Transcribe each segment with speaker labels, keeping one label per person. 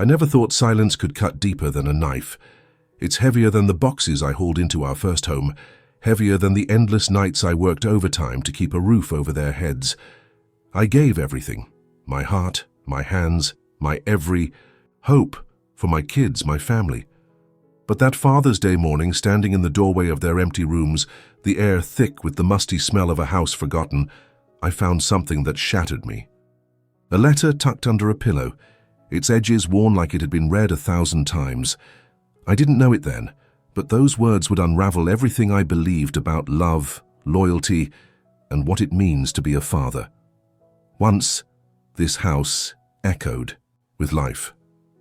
Speaker 1: I never thought silence could cut deeper than a knife. It's heavier than the boxes I hauled into our first home, heavier than the endless nights I worked overtime to keep a roof over their heads. I gave everything, my heart, my hands, my every hope for my kids, my family. But that Father's Day morning, standing in the doorway of their empty rooms, the air thick with the musty smell of a house forgotten, I found something that shattered me. A letter tucked under a pillow, its edges worn like it had been read 1,000 times. I didn't know it then, but those words would unravel everything I believed about love, loyalty, and what it means to be a father. Once, this house echoed with life.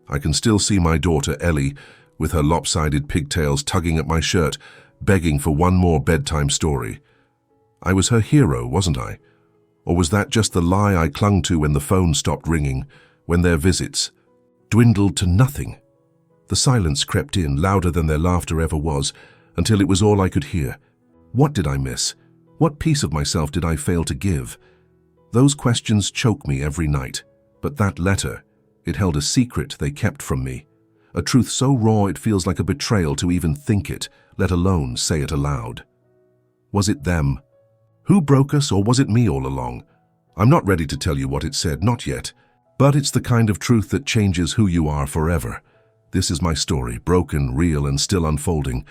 Speaker 1: I can still see my daughter, Ellie, with her lopsided pigtails tugging at my shirt, begging for one more bedtime story. I was her hero, wasn't I? Or was that just the lie I clung to when the phone stopped ringing, when their visits dwindled to nothing? The silence crept in, louder than their laughter ever was, until it was all I could hear. What did I miss? What piece of myself did I fail to give? Those questions choke me every night. But that letter, it held a secret they kept from me. A truth so raw it feels like a betrayal to even think it, let alone say it aloud. Was it them? Who broke us, or was it me all along? I'm not ready to tell you what it said, not yet. But it's the kind of truth that changes who you are forever. This is my story, broken, real, and still unfolding.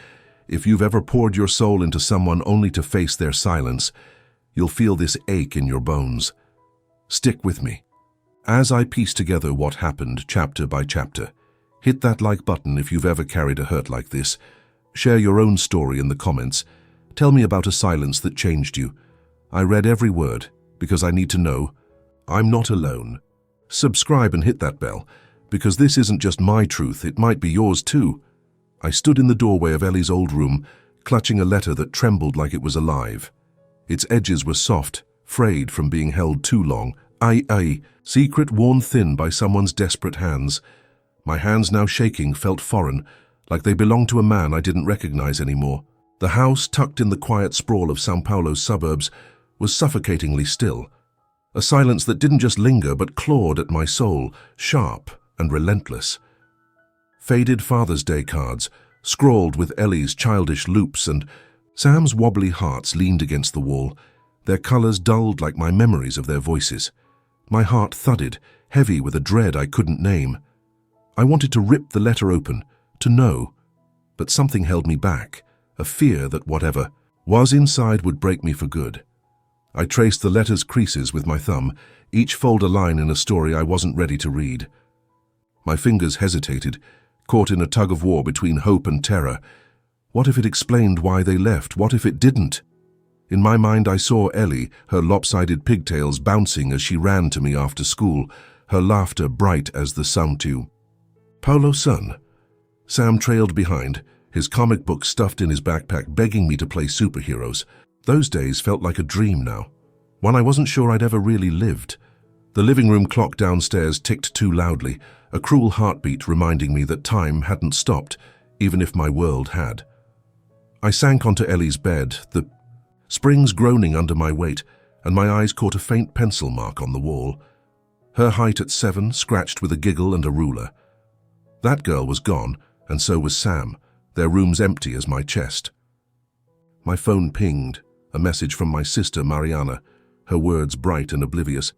Speaker 1: If you've ever poured your soul into someone only to face their silence, you'll feel this ache in your bones. Stick with me as I piece together what happened chapter by chapter. Hit that like button if you've ever carried a hurt like this. Share your own story in the comments. Tell me about a silence that changed you. I read every word because I need to know I'm not alone. Subscribe and hit that bell, because this isn't just my truth, it might be yours too. I stood in the doorway of Ellie's old room, clutching a letter that trembled like it was alive. Its edges were soft, frayed from being held too long. Secret worn thin by someone's desperate hands. My hands, now shaking, felt foreign, like they belonged to a man I didn't recognize anymore. The house, tucked in the quiet sprawl of São Paulo's suburbs, was suffocatingly still. A silence that didn't just linger but clawed at my soul, sharp and relentless. Faded Father's Day cards, scrawled with Ellie's childish loops, and Sam's wobbly hearts leaned against the wall, their colors dulled like my memories of their voices. My heart thudded, heavy with a dread I couldn't name. I wanted to rip the letter open, to know, but something held me back, a fear that whatever was inside would break me for good. I traced the letter's creases with my thumb, each fold a line in a story I wasn't ready to read. My fingers hesitated, caught in a tug-of-war between hope and terror. What if it explained why they left? What if it didn't? In my mind I saw Ellie, her lopsided pigtails bouncing as she ran to me after school, her laughter bright as the São Paulo sun. Sam trailed behind, his comic book stuffed in his backpack, begging me to play superheroes. Those days felt like a dream now, one I wasn't sure I'd ever really lived. The living room clock downstairs ticked too loudly, a cruel heartbeat reminding me that time hadn't stopped, even if my world had. I sank onto Ellie's bed, the springs groaning under my weight, and my eyes caught a faint pencil mark on the wall. Her height at 7, scratched with a giggle and a ruler. That girl was gone, and so was Sam, their rooms empty as my chest. My phone pinged, a message from my sister Mariana, her words bright and oblivious.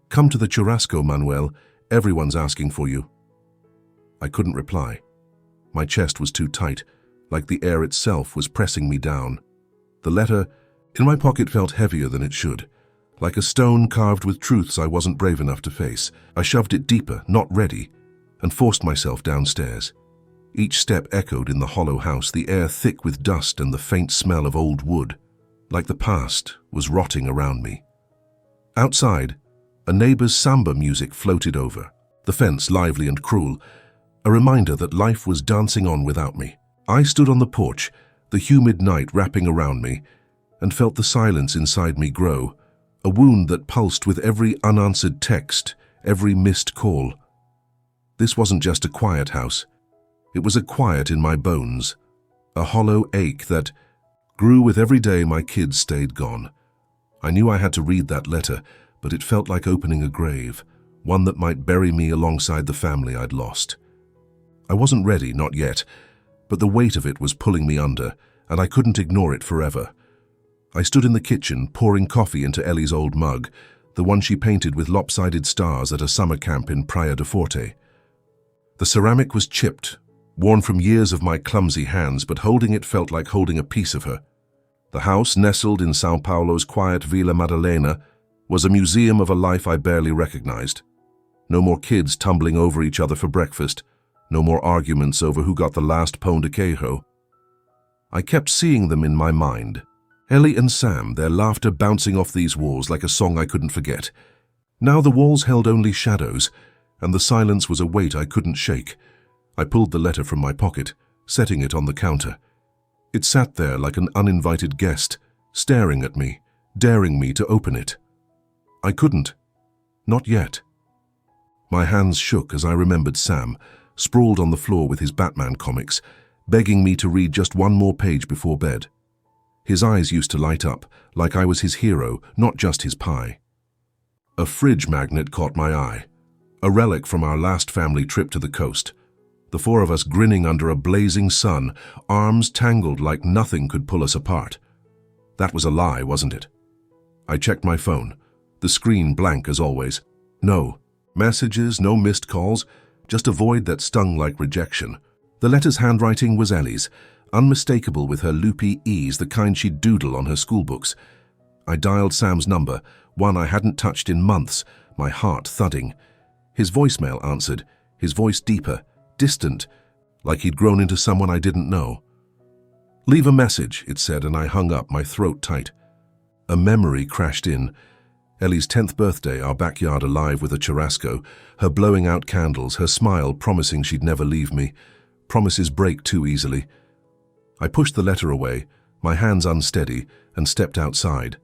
Speaker 1: "Come to the churrasco, Manoel. Everyone's asking for you." I couldn't reply. My chest was too tight, like the air itself was pressing me down. The letter in my pocket felt heavier than it should, like a stone carved with truths I wasn't brave enough to face. I shoved it deeper, not ready, and forced myself downstairs. Each step echoed in the hollow house, the air thick with dust and the faint smell of old wood, like the past was rotting around me. Outside, a neighbor's samba music floated over, the fence lively and cruel, a reminder that life was dancing on without me. I stood on the porch, the humid night wrapping around me, and felt the silence inside me grow, a wound that pulsed with every unanswered text, every missed call. This wasn't just a quiet house. It was a quiet in my bones, a hollow ache that grew with every day my kids stayed gone. I knew I had to read that letter, but it felt like opening a grave, one that might bury me alongside the family I'd lost. I wasn't ready, not yet, but the weight of it was pulling me under, and I couldn't ignore it forever. I stood in the kitchen, pouring coffee into Ellie's old mug, the one she painted with lopsided stars at a summer camp in Praia de Forte. The ceramic was chipped, worn from years of my clumsy hands, but holding it felt like holding a piece of her. The house, nestled in São Paulo's quiet Vila Madalena, was a museum of a life I barely recognized. No more kids tumbling over each other for breakfast, no more arguments over who got the last pão de queijo. I kept seeing them in my mind. Ellie and Sam, their laughter bouncing off these walls like a song I couldn't forget. Now the walls held only shadows, and the silence was a weight I couldn't shake. I pulled the letter from my pocket, setting it on the counter. It sat there like an uninvited guest, staring at me, daring me to open it. I couldn't. Not yet. My hands shook as I remembered Sam, sprawled on the floor with his Batman comics, begging me to read just one more page before bed. His eyes used to light up, like I was his hero, not just his pie. A fridge magnet caught my eye, a relic from our last family trip to the coast. The four of us grinning under a blazing sun, arms tangled like nothing could pull us apart. That was a lie, wasn't it? I checked my phone, the screen blank as always. No messages, no missed calls, just a void that stung like rejection. The letter's handwriting was Ellie's, unmistakable with her loopy ease, the kind she'd doodle on her schoolbooks. I dialed Sam's number, one I hadn't touched in months, my heart thudding. His voicemail answered, his voice deeper, distant, like he'd grown into someone I didn't know. "Leave a message," it said, and I hung up, my throat tight. A memory crashed in. Ellie's 10th birthday, our backyard alive with a churrasco, her blowing out candles, her smile promising she'd never leave me. Promises break too easily. I pushed the letter away, my hands unsteady, and stepped outside.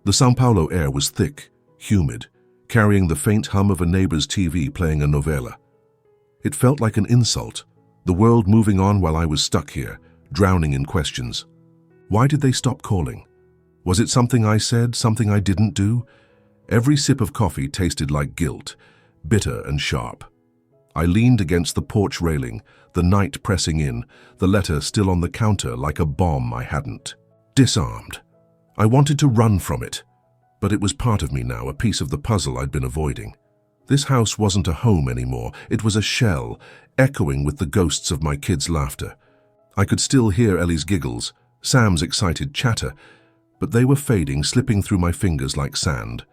Speaker 1: The São Paulo air was thick, humid, carrying the faint hum of a neighbor's TV playing a novela. It felt like an insult, the world moving on while I was stuck here, drowning in questions. Why did they stop calling? Was it something I said, something I didn't do? Every sip of coffee tasted like guilt, bitter and sharp. I leaned against the porch railing, the night pressing in, the letter still on the counter like a bomb I hadn't disarmed. I wanted to run from it, but it was part of me now, a piece of the puzzle I'd been avoiding. This house wasn't a home anymore, it was a shell, echoing with the ghosts of my kids' laughter. I could still hear Ellie's giggles, Sam's excited chatter, but they were fading, slipping through my fingers like sand.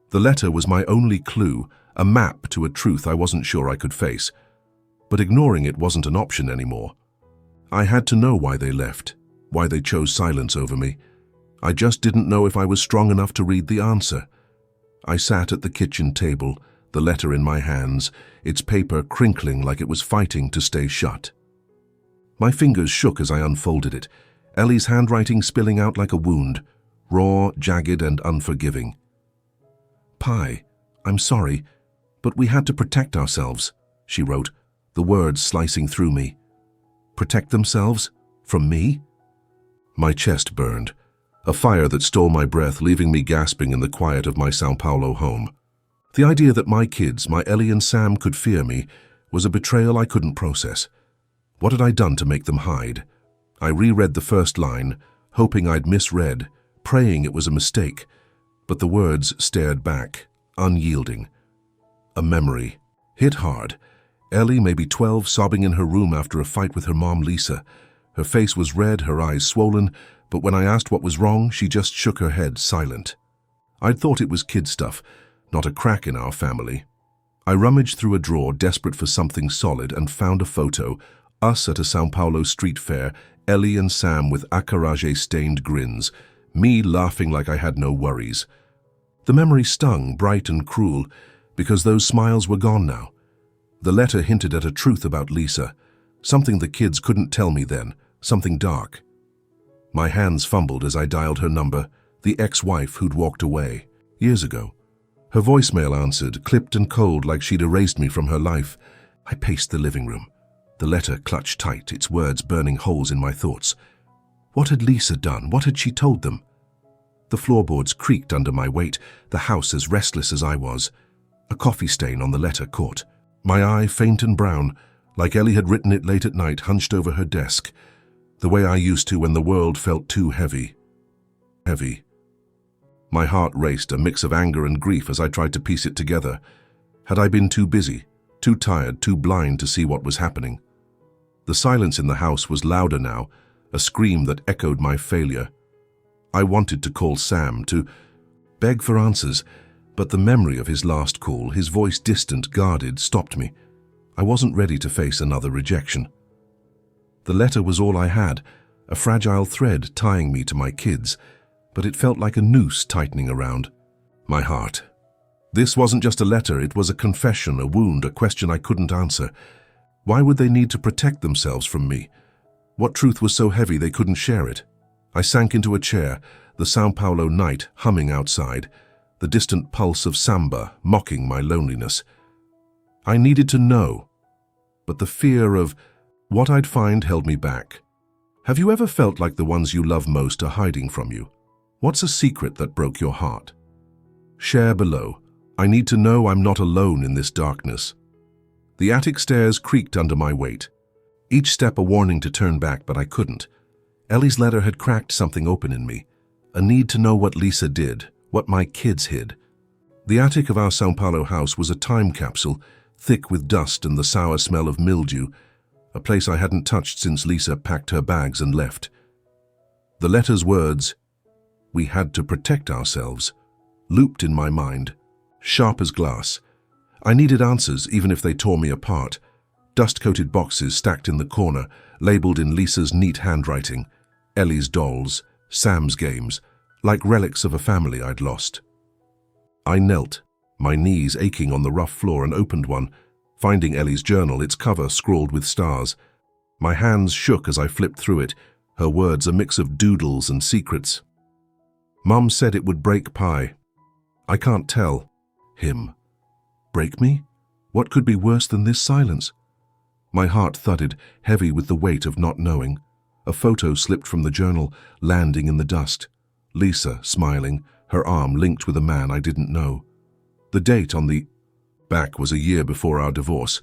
Speaker 1: The letter was my only clue, a map to a truth I wasn't sure I could face. But ignoring it wasn't an option anymore. I had to know why they left, why they chose silence over me. I just didn't know if I was strong enough to read the answer. I sat at the kitchen table, the letter in my hands, its paper crinkling like it was fighting to stay shut. My fingers shook as I unfolded it, Ellie's handwriting spilling out like a wound, raw, jagged, and unforgiving. "Pi, I'm sorry, but we had to protect ourselves," she wrote, the words slicing through me. Protect themselves? From me? My chest burned, a fire that stole my breath, leaving me gasping in the quiet of my São Paulo home. The idea that my kids, my Ellie and Sam, could fear me was a betrayal I couldn't process. What had I done to make them hide? I reread the first line, hoping I'd misread, praying it was a mistake, but the words stared back, unyielding. A memory. Hit hard. Ellie, maybe 12, sobbing in her room after a fight with her mom, Lisa. Her face was red, her eyes swollen, but when I asked what was wrong, she just shook her head, silent. I'd thought it was kid stuff, not a crack in our family. I rummaged through a drawer, desperate for something solid, and found a photo, us at a São Paulo street fair, Ellie and Sam with acarajé-stained grins, me laughing like I had no worries. The memory stung, bright and cruel, because those smiles were gone now. The letter hinted at a truth about Lisa, something the kids couldn't tell me then, something dark. My hands fumbled as I dialed her number, the ex-wife who'd walked away, years ago. Her voicemail answered, clipped and cold like she'd erased me from her life. I paced the living room, the letter clutched tight, its words burning holes in my thoughts. What had Lisa done? What had she told them? The floorboards creaked under my weight, the house as restless as I was. A coffee stain on the letter caught. My eye, faint and brown, like Ellie had written it late at night, hunched over her desk, the way I used to when the world felt too heavy. Heavy. My heart raced, a mix of anger and grief as I tried to piece it together. Had I been too busy, too tired, too blind to see what was happening? The silence in the house was louder now, a scream that echoed my failure. I wanted to call Sam, to beg for answers, but the memory of his last call, his voice distant, guarded, stopped me. I wasn't ready to face another rejection. The letter was all I had, a fragile thread tying me to my kids, but it felt like a noose tightening around my heart. This wasn't just a letter, it was a confession, a wound, a question I couldn't answer. Why would they need to protect themselves from me? What truth was so heavy they couldn't share it? I sank into a chair, the São Paulo night humming outside, the distant pulse of samba mocking my loneliness. I needed to know, but the fear of what I'd find held me back. Have you ever felt like the ones you love most are hiding from you? What's a secret that broke your heart? Share below. I need to know I'm not alone in this darkness. The attic stairs creaked under my weight. Each step a warning to turn back, but I couldn't. Ellie's letter had cracked something open in me, a need to know what Lisa did, what my kids hid. The attic of our São Paulo house was a time capsule, thick with dust and the sour smell of mildew, a place I hadn't touched since Lisa packed her bags and left. The letter's words, "We had to protect ourselves," looped in my mind, sharp as glass. I needed answers, even if they tore me apart. Dust-coated boxes stacked in the corner, labeled in Lisa's neat handwriting, Ellie's dolls, Sam's games, like relics of a family I'd lost. I knelt, my knees aching on the rough floor, and opened one, finding Ellie's journal, its cover scrawled with stars. My hands shook as I flipped through it, her words a mix of doodles and secrets. Mum said it would break Pi. I can't tell. Him. Break me? What could be worse than this silence? My heart thudded, heavy with the weight of not knowing. A photo slipped from the journal, landing in the dust. Lisa, smiling, her arm linked with a man I didn't know. The date on the back was a year before our divorce.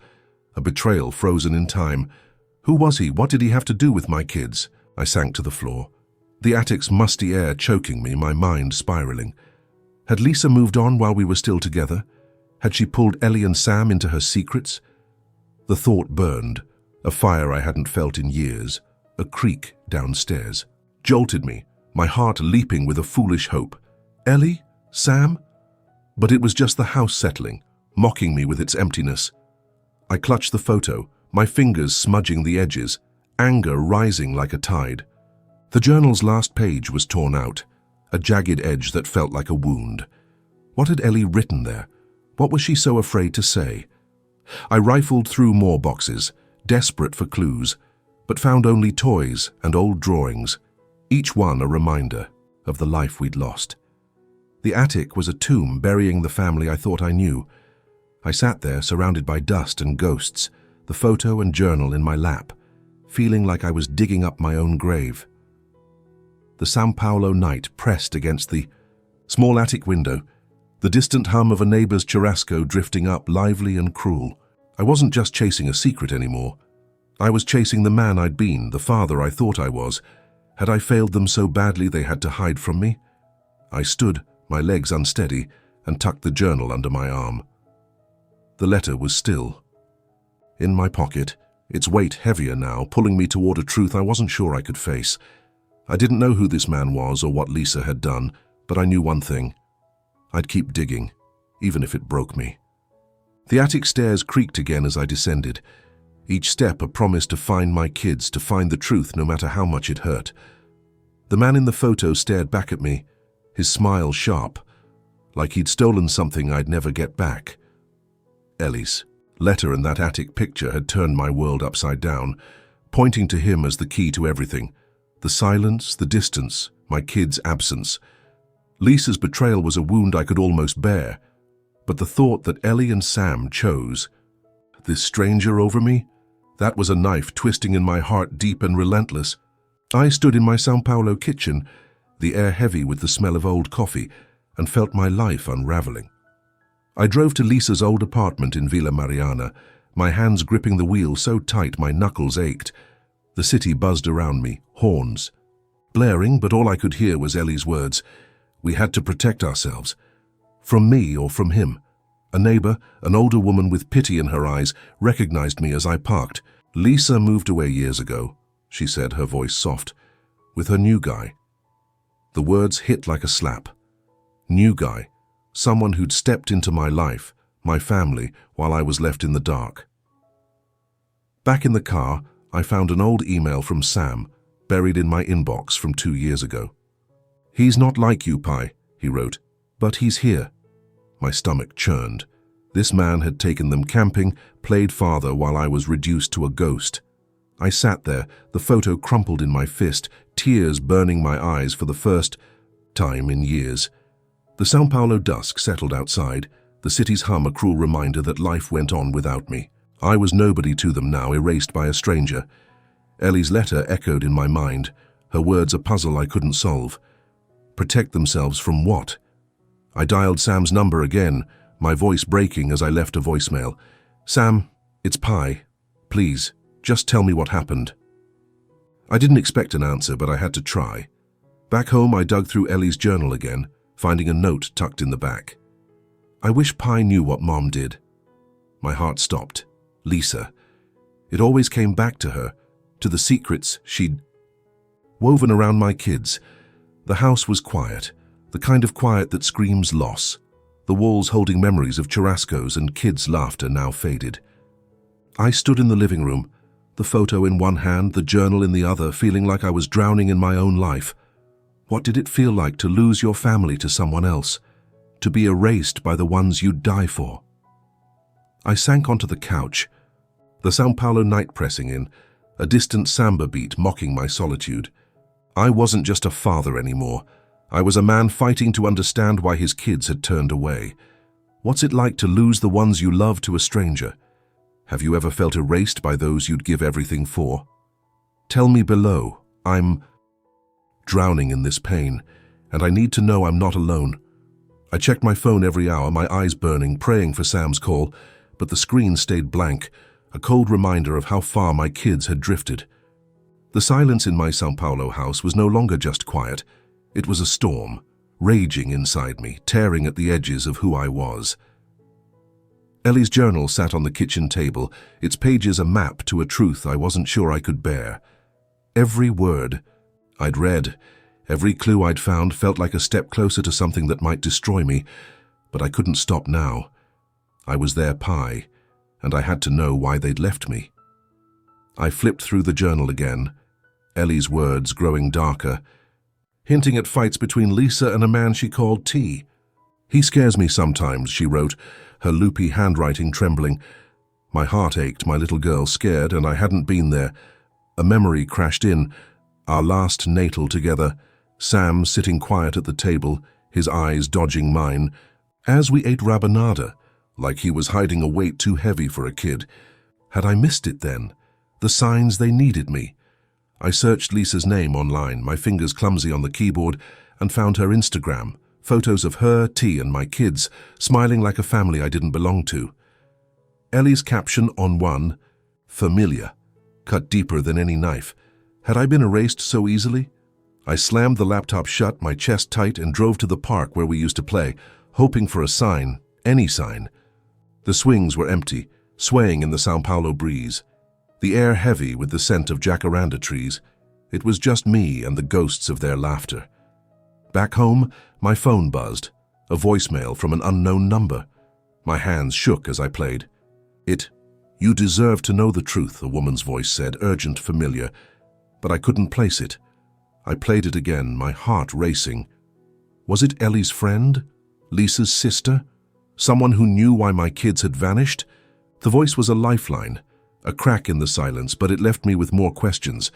Speaker 1: A betrayal frozen in time. Who was he? What did he have to do with my kids? I sank to the floor. The attic's musty air choking me, my mind spiraling. Had Lisa moved on while we were still together? Had she pulled Ellie and Sam into her secrets? The thought burned, a fire I hadn't felt in years. A creak downstairs jolted me, my heart leaping with a foolish hope. Ellie? Sam? But it was just the house settling, mocking me with its emptiness. I clutched the photo, my fingers smudging the edges, anger rising like a tide. The journal's last page was torn out, a jagged edge that felt like a wound. What had Ellie written there? What was she so afraid to say? I rifled through more boxes, desperate for clues, but found only toys and old drawings, each one a reminder of the life we'd lost. The attic was a tomb burying the family I thought I knew. I sat there surrounded by dust and ghosts, the photo and journal in my lap, feeling like I was digging up my own grave. The São Paulo night pressed against the small attic window, the distant hum of a neighbor's churrasco drifting up, lively and cruel. I wasn't just chasing a secret anymore. I was chasing the man I'd been, the father I thought I was. Had I failed them so badly they had to hide from me? I stood, my legs unsteady, and tucked the journal under my arm. The letter was still in my pocket, its weight heavier now, pulling me toward a truth I wasn't sure I could face. I didn't know who this man was or what Lisa had done, but I knew one thing. I'd keep digging, even if it broke me. The attic stairs creaked again as I descended, each step a promise to find my kids, to find the truth no matter how much it hurt. The man in the photo stared back at me, his smile sharp, like he'd stolen something I'd never get back. Ellie's letter and that attic picture had turned my world upside down, pointing to him as the key to everything. The silence, the distance, my kids' absence. Lisa's betrayal was a wound I could almost bear, but the thought that Ellie and Sam chose this stranger over me, that was a knife twisting in my heart, deep and relentless. I stood in my São Paulo kitchen, the air heavy with the smell of old coffee, and felt my life unraveling. I drove to Lisa's old apartment in Villa Mariana, my hands gripping the wheel so tight my knuckles ached. The city buzzed around me, horns blaring, but all I could hear was Ellie's words. We had to protect ourselves. From me or from him. A neighbor, an older woman with pity in her eyes, recognized me as I parked. Lisa moved away years ago, she said, her voice soft, with her new guy. The words hit like a slap. New guy. Someone who'd stepped into my life, my family, while I was left in the dark. Back in the car, I found an old email from Sam, buried in my inbox from 2 years ago. He's not like you, Pi, he wrote, but he's here. My stomach churned. This man had taken them camping, played father while I was reduced to a ghost. I sat there, the photo crumpled in my fist, tears burning my eyes for the first time in years. The São Paulo dusk settled outside, the city's hum a cruel reminder that life went on without me. I was nobody to them now, erased by a stranger. Ellie's letter echoed in my mind, her words a puzzle I couldn't solve. Protect themselves from what? I dialed Sam's number again, my voice breaking as I left a voicemail. Sam, it's Pi. Please, just tell me what happened. I didn't expect an answer, but I had to try. Back home, I dug through Ellie's journal again, finding a note tucked in the back. I wish Pi knew what Mom did. My heart stopped. Lisa. It always came back to her, to the secrets she'd woven around my kids. The house was quiet, the kind of quiet that screams loss, the walls holding memories of churrascos and kids' laughter now faded. I stood in the living room, the photo in one hand, the journal in the other, feeling like I was drowning in my own life. What did it feel like to lose your family to someone else, to be erased by the ones you'd die for? I sank onto the couch, the São Paulo night pressing in, a distant samba beat mocking my solitude. I wasn't just a father anymore. I was a man fighting to understand why his kids had turned away. What's it like to lose the ones you love to a stranger? Have you ever felt erased by those you'd give everything for? Tell me below. I'm drowning in this pain, and I need to know I'm not alone. I checked my phone every hour, my eyes burning, praying for Sam's call, but the screen stayed blank, a cold reminder of how far my kids had drifted. The silence in my São Paulo house was no longer just quiet. It was a storm, raging inside me, tearing at the edges of who I was. Ellie's journal sat on the kitchen table, its pages a map to a truth I wasn't sure I could bear. Every word I'd read, every clue I'd found felt like a step closer to something that might destroy me, but I couldn't stop now. I was their Pi, and I had to know why they'd left me. I flipped through the journal again, Ellie's words growing darker, hinting at fights between Lisa and a man she called T. He scares me sometimes, she wrote, her loopy handwriting trembling. My heart ached, my little girl scared, and I hadn't been there. A memory crashed in, our last natal together, Sam sitting quiet at the table, his eyes dodging mine, as we ate rabanada, like he was hiding a weight too heavy for a kid. Had I missed it then? The signs they needed me. I searched Lisa's name online, my fingers clumsy on the keyboard, and found her Instagram, photos of her, T, and my kids, smiling like a family I didn't belong to. Ellie's caption on one, familiar, cut deeper than any knife. Had I been erased so easily? I slammed the laptop shut, my chest tight, and drove to the park where we used to play, hoping for a sign, any sign. The swings were empty, swaying in the São Paulo breeze, the air heavy with the scent of jacaranda trees. It was just me and the ghosts of their laughter. Back home, my phone buzzed, a voicemail from an unknown number. My hands shook as I played. You deserve to know the truth, a woman's voice said, urgent, familiar, but I couldn't place it. I played it again, my heart racing. Was it Ellie's friend? Lisa's sister? Someone who knew why my kids had vanished? The voice was a lifeline, a crack in the silence, but it left me with more questions.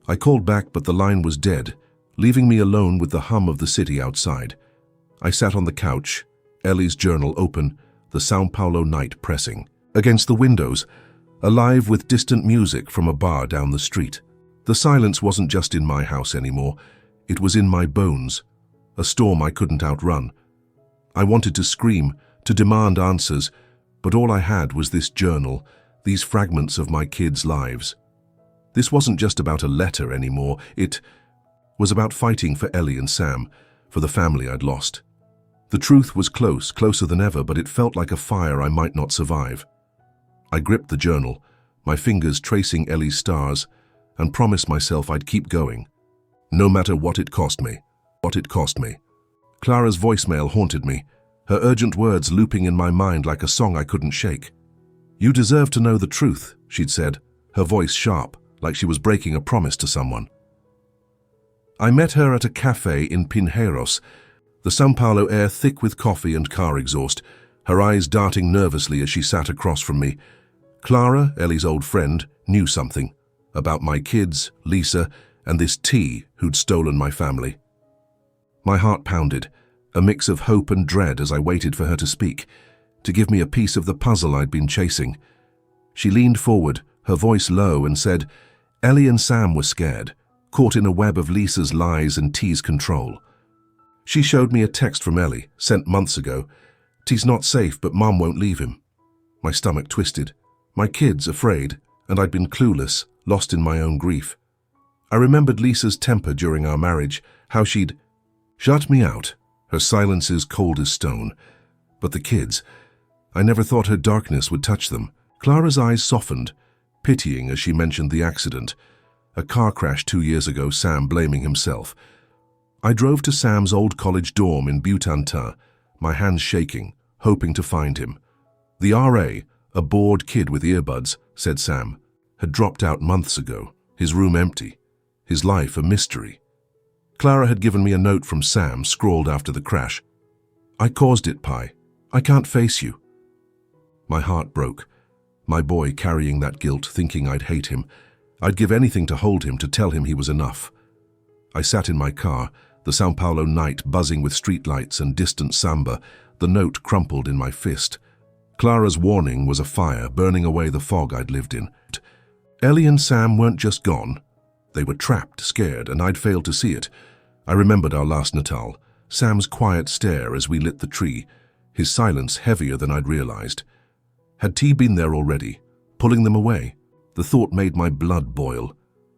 Speaker 1: I called back, but the line was dead, leaving me alone with the hum of the city outside. I sat on the couch, Ellie's journal open, the São Paulo night pressing. Against the windows, alive with distant music from a bar down the street. The silence wasn't just in my house anymore, it was in my bones, a storm I couldn't outrun. I wanted to scream, to demand answers, but all I had was this journal, these fragments of my kids' lives. This wasn't just about a letter anymore, it was about fighting for Ellie and Sam, for the family I'd lost. The truth was close, closer than ever, but it felt like a fire I might not survive. I gripped the journal, my fingers tracing Ellie's stars, and promised myself I'd keep going, no matter what it cost me. Clara's voicemail haunted me, her urgent words looping in my mind like a song I couldn't shake. "You deserve to know the truth," she'd said, her voice sharp, like she was breaking a promise to someone. I met her at a cafe in Pinheiros, the São Paulo air thick with coffee and car exhaust, her eyes darting nervously as she sat across from me. Clara, Ellie's old friend, knew something about my kids, Lisa, and this T who'd stolen my family. My heart pounded, a mix of hope and dread as I waited for her to speak, to give me a piece of the puzzle I'd been chasing. She leaned forward, her voice low, and said, "Ellie and Sam were scared, caught in a web of Lisa's lies and T's control. She showed me a text from Ellie, sent months ago. T's not safe, but Mom won't leave him." My stomach twisted. My kids afraid, and I'd been clueless, lost in my own grief. I remembered Lisa's temper during our marriage, how she'd shut me out, her silences cold as stone. But the kids, I never thought her darkness would touch them. Clara's eyes softened, pitying as she mentioned the accident. A car crash 2 years ago, Sam blaming himself. I drove to Sam's old college dorm in Butantã, my hands shaking, hoping to find him. The RA, a bored kid with earbuds, said Sam, had dropped out months ago, his room empty, his life a mystery. Clara had given me a note from Sam, scrawled after the crash. "I caused it, Pi. I can't face you." My heart broke. My boy carrying that guilt, thinking I'd hate him. I'd give anything to hold him, to tell him he was enough. I sat in my car, the São Paulo night buzzing with streetlights and distant samba, the note crumpled in my fist. Clara's warning was a fire burning away the fog I'd lived in. Ellie and Sam weren't just gone. They were trapped, scared, and I'd failed to see it. I remembered our last Natal, Sam's quiet stare as we lit the tree, his silence heavier than I'd realized. Had T been there already, pulling them away? The thought made my blood boil,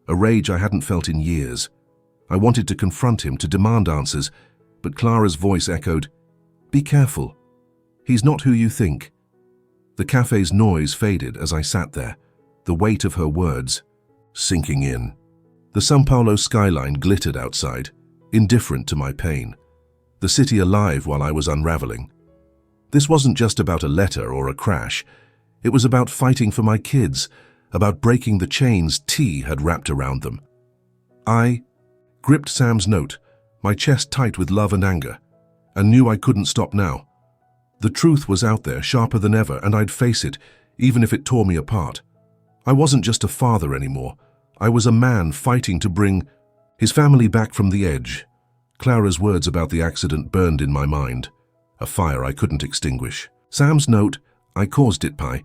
Speaker 1: a rage I hadn't felt in years. I wanted to confront him, to demand answers, but Clara's voice echoed, "Be careful. He's not who you think." The cafe's noise faded as I sat there, the weight of her words sinking in. The São Paulo skyline glittered outside, indifferent to my pain, the city alive while I was unraveling. This wasn't just about a letter or a crash. It was about fighting for my kids, about breaking the chains T had wrapped around them. I gripped Sam's note, my chest tight with love and anger, and knew I couldn't stop now. The truth was out there, sharper than ever, and I'd face it, even if it tore me apart. I wasn't just a father anymore. I was a man fighting to bring his family back from the edge. Clara's words about the accident burned in my mind, a fire I couldn't extinguish. Sam's note, "I caused it, Pi,"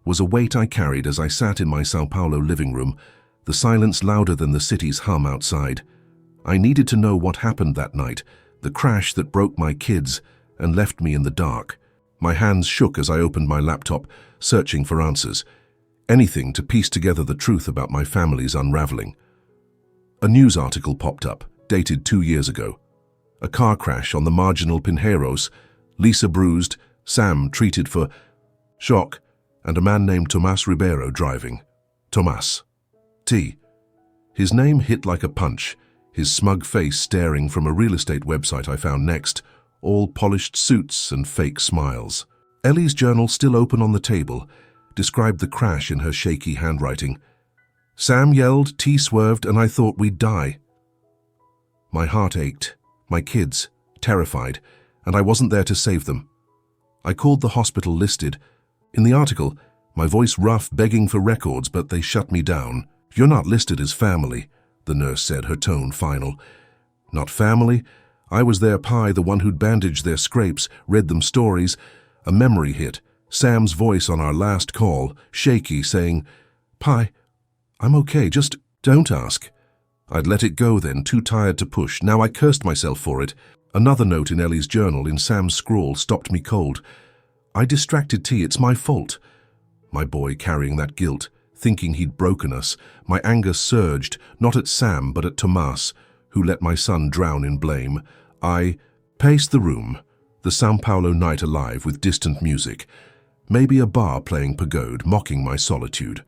Speaker 1: was a weight I carried as I sat in my São Paulo living room, the silence louder than the city's hum outside. I needed to know what happened that night, the crash that broke my kids and left me in the dark. My hands shook as I opened my laptop, searching for answers. Anything to piece together the truth about my family's unraveling. A news article popped up, dated 2 years ago. A car crash on the marginal Pinheiros, Lisa bruised, Sam treated for shock, and a man named Tomás Ribeiro driving. Tomás. T. His name hit like a punch, his smug face staring from a real estate website I found next, all polished suits and fake smiles. Ellie's journal, still open on the table, described the crash in her shaky handwriting. Sam yelled, T swerved, and I thought we'd die. My heart ached. My kids, terrified, and I wasn't there to save them. I called the hospital listed. In the article, my voice rough, begging for records, but they shut me down. "You're not listed as family," the nurse said, her tone final. Not family? I was their Pi, the one who'd bandaged their scrapes, read them stories. A memory hit. Sam's voice on our last call, shaky, saying, "Pi, I'm okay, just don't ask." I'd let it go then, too tired to push. Now I cursed myself for it. Another note in Ellie's journal, in Sam's scrawl, stopped me cold. I distracted T, it's my fault. My boy carrying that guilt, thinking he'd broken us, my anger surged, not at Sam but at Tomas, who let my son drown in blame. I paced the room, the São Paulo night alive with distant music, maybe a bar playing pagode, mocking my solitude.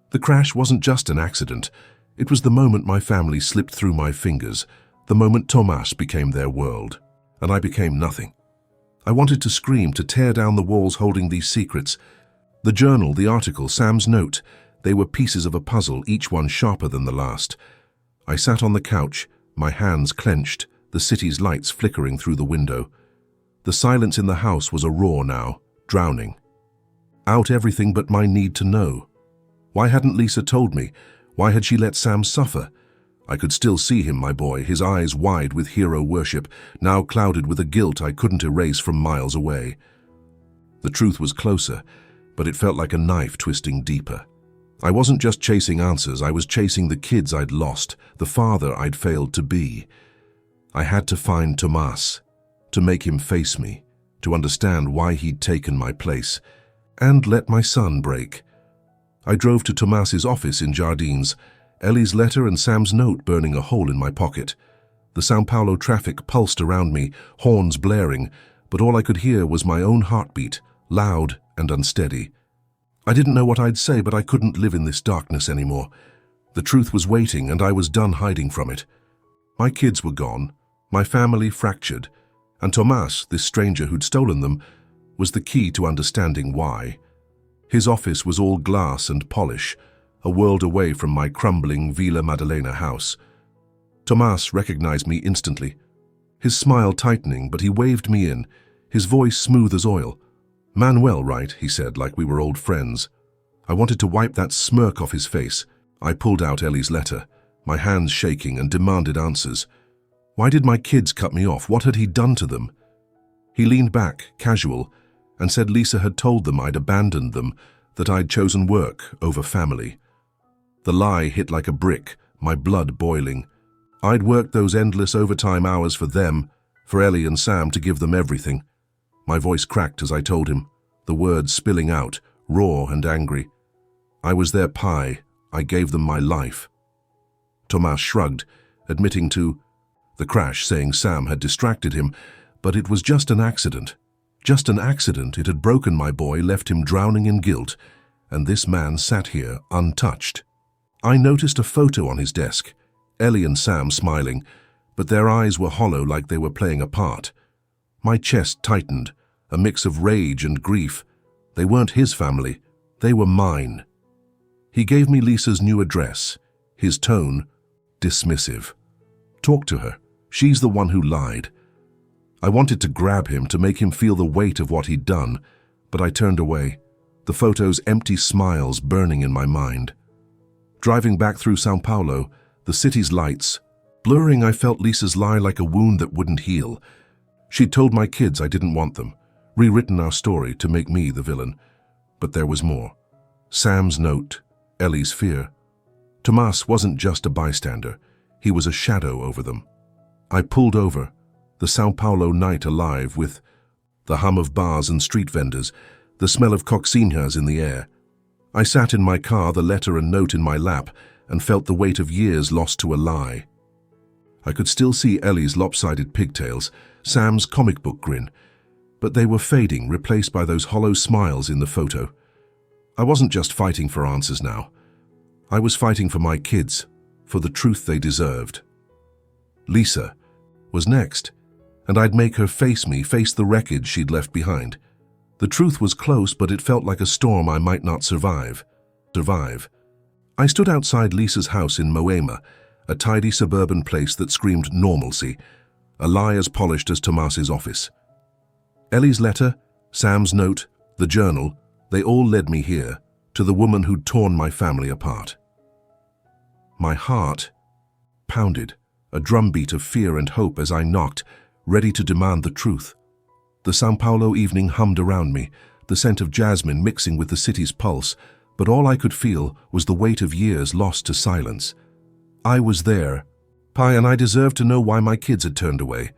Speaker 1: The crash wasn't just an accident. It was the moment my family slipped through my fingers, the moment Tomas became their world, and I became nothing. I wanted to scream, to tear down the walls holding these secrets. The journal, the article, Sam's note, they were pieces of a puzzle, each one sharper than the last. I sat on the couch, my hands clenched, the city's lights flickering through the window. The silence in the house was a roar now, drowning out everything but my need to know. Why hadn't Lisa told me? Why had she let Sam suffer? I could still see him, my boy, his eyes wide with hero worship, now clouded with a guilt I couldn't erase from miles away. The truth was closer, but it felt like a knife twisting deeper. I wasn't just chasing answers, I was chasing the kids I'd lost, the father I'd failed to be. I had to find Tomas, to make him face me, to understand why he'd taken my place, and let my son break. I drove to Tomas's office in Jardines, Ellie's letter and Sam's note burning a hole in my pocket. The São Paulo traffic pulsed around me, horns blaring, but all I could hear was my own heartbeat, loud and unsteady. I didn't know what I'd say, but I couldn't live in this darkness anymore. The truth was waiting, and I was done hiding from it. My kids were gone, my family fractured, and Tomas, this stranger who'd stolen them, was the key to understanding why. His office was all glass and polish, a world away from my crumbling Vila Madalena house. Tomas recognized me instantly, his smile tightening, but he waved me in, his voice smooth as oil. "Manoel, right?" he said, like we were old friends. I wanted to wipe that smirk off his face. I pulled out Ellie's letter, my hands shaking, and demanded answers. Why did my kids cut me off? What had he done to them? He leaned back, casual, and said Lisa had told them I'd abandoned them, that I'd chosen work over family. The lie hit like a brick, my blood boiling. I'd worked those endless overtime hours for them, for Ellie and Sam, to give them everything. My voice cracked as I told him, the words spilling out, raw and angry. I was their pie. I gave them my life. Tomas shrugged, admitting to the crash, saying Sam had distracted him, but it was just an accident. Just an accident. It had broken my boy, left him drowning in guilt, and this man sat here untouched. I noticed a photo on his desk, Ellie and Sam smiling, but their eyes were hollow like they were playing a part. My chest tightened, a mix of rage and grief. They weren't his family, they were mine. He gave me Lisa's new address, his tone dismissive. Talk to her. She's the one who lied. I wanted to grab him, to make him feel the weight of what he'd done, but I turned away, the photo's empty smiles burning in my mind. Driving back through São Paulo, the city's lights blurring, I felt Lisa's lie like a wound that wouldn't heal. She'd told my kids I didn't want them, rewritten our story to make me the villain. But there was more. Sam's note, Ellie's fear. Tomas wasn't just a bystander, he was a shadow over them. I pulled over, the São Paulo night alive with the hum of bars and street vendors, the smell of coccinhas in the air. I sat in my car, the letter and note in my lap, and felt the weight of years lost to a lie. I could still see Ellie's lopsided pigtails, Sam's comic book grin, but they were fading, replaced by those hollow smiles in the photo. I wasn't just fighting for answers now. I was fighting for my kids, for the truth they deserved. Lisa was next, and I'd make her face me, face the wreckage she'd left behind. The truth was close, but it felt like a storm I might not survive. I stood outside Lisa's house in Moema, a tidy suburban place that screamed normalcy, a lie as polished as Tomas's office. Ellie's letter, Sam's note, the journal, they all led me here, to the woman who'd torn my family apart. My heart pounded, a drumbeat of fear and hope as I knocked, ready to demand the truth. The São Paulo evening hummed around me, the scent of jasmine mixing with the city's pulse, but all I could feel was the weight of years lost to silence. I was there, and I deserved to know why my kids had turned away.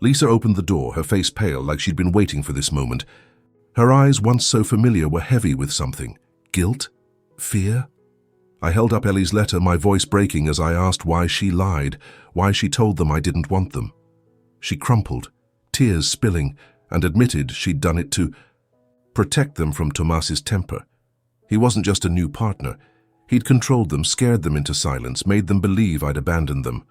Speaker 1: Lisa opened the door, her face pale like she'd been waiting for this moment. Her eyes, once so familiar, were heavy with something. Guilt? Fear? I held up Ellie's letter, my voice breaking as I asked why she lied, why she told them I didn't want them. She crumpled, tears spilling, and admitted she'd done it to protect them from Tomas's temper. He wasn't just a new partner. He'd controlled them, scared them into silence, made them believe I'd abandoned them.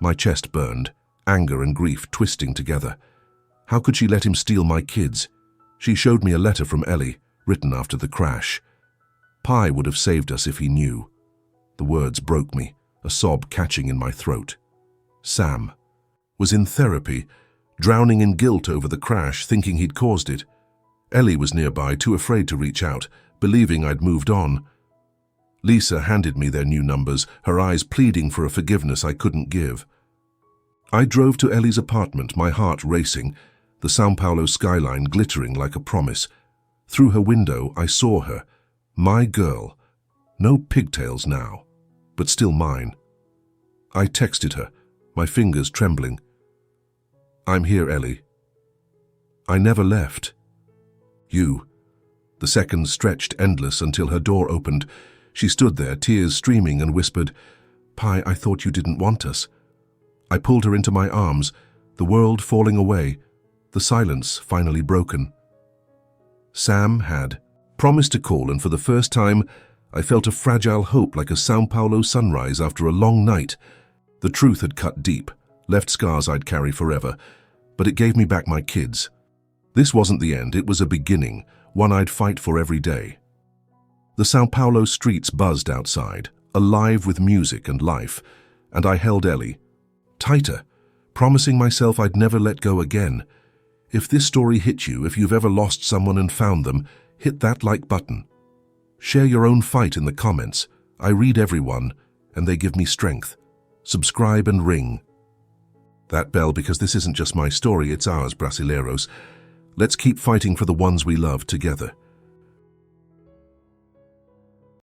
Speaker 1: My chest burned, anger and grief twisting together. How could she let him steal my kids? She showed me a letter from Ellie, written after the crash. Pi would have saved us if he knew. The words broke me, a sob catching in my throat. Sam was in therapy, drowning in guilt over the crash, thinking he'd caused it. Ellie was nearby, too afraid to reach out, believing I'd moved on. Lisa handed me their new numbers, her eyes pleading for a forgiveness I couldn't give. I drove to Ellie's apartment, my heart racing, the São Paulo skyline glittering like a promise. Through her window, I saw her, my girl. No pigtails now, but still mine. I texted her, my fingers trembling. I'm here, Ellie. I never left. You. The seconds stretched endless until her door opened. She stood there, tears streaming, and whispered, Pi, I thought you didn't want us. I pulled her into my arms, the world falling away, the silence finally broken. Sam had promised to call, and for the first time, I felt a fragile hope like a São Paulo sunrise after a long night. The truth had cut deep, left scars I'd carry forever, but it gave me back my kids. This wasn't the end, it was a beginning, one I'd fight for every day. The São Paulo streets buzzed outside, alive with music and life, and I held Ellie, tighter, promising myself I'd never let go again. If this story hit you, if you've ever lost someone and found them, hit that like button. Share your own fight in the comments. I read everyone, and they give me strength. Subscribe and ring that bell, because this isn't just my story, it's ours, Brasileiros. Let's keep fighting for the ones we love together.